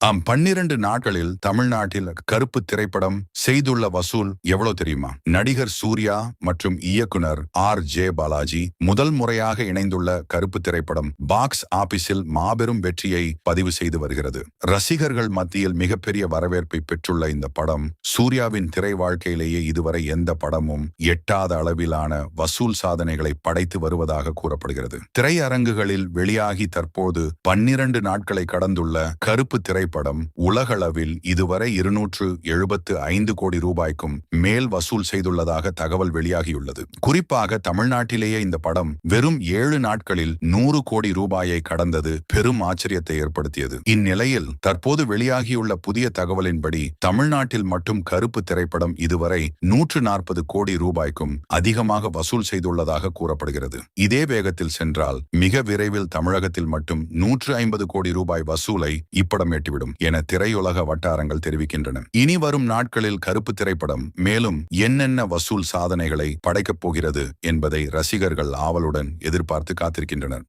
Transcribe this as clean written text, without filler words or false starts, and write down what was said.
12 நாட்களில் தமிழ்நாட்டில் கருப்பு திரைப்படம் செய்துள்ள வசூல் எவ்வளவு தெரியுமா? நடிகர் சூர்யா மற்றும் இயக்குனர் ஜே பாலாஜி முதல் முறையாக இணைந்துள்ள கருப்பு திரைப்படம் பாக்ஸ் ஆபீஸில் மாபெரும் வெற்றியை பதிவு செய்து வருகிறது. ரசிகர்கள் மத்தியில் மிகப்பெரிய வரவேற்பை பெற்றுள்ள இந்த படம் சூர்யாவின் திரை வாழ்க்கையிலேயே இதுவரை எந்த படமும் எட்டாத அளவிலான வசூல் சாதனைகளை படைத்து வருவதாக கூறப்படுகிறது. திரையரங்குகளில் வெளியாகி தற்போது 12 நாட்களை கடந்துள்ள கருப்பு திரைப்படம் உலகளவில் இதுவரை 275 கோடி ரூபாய்க்கும் மேல் வசூல் செய்துள்ளதாக தகவல் வெளியாகியுள்ளது. குறிப்பாக தமிழ்நாட்டிலேயே இந்த படம் வெறும் 7 நாட்களில் 100 கோடி ரூபாயை கடந்தது பெரும் ஆச்சரியத்தை ஏற்படுத்தியது. இந்நிலையில் தற்போது வெளியாகியுள்ள புதிய தகவலின்படி தமிழ்நாட்டில் மட்டும் கருப்பு திரைப்படம் இதுவரை 140 கோடி ரூபாய்க்கும் அதிகமாக வசூல் செய்துள்ளதாக கூறப்படுகிறது. இதே வேகத்தில் சென்றால் மிக விரைவில் தமிழகத்தில் மட்டும் 150 கோடி ரூபாய் வசூலை இப்படம் எட்டிவிடும் என திரையுலக வட்டாரங்கள் தெரிவிக்கின்றன. இனி வரும் நாட்களில் கருப்பு திரைப்படம் மேலும் என்னென்ன வசூல் சாதனைகளை படைக்கப் போகிறது என்பதை ரசிகர்கள் ஆவலுடன் எதிர்பார்த்து காத்திருக்கின்றனர்.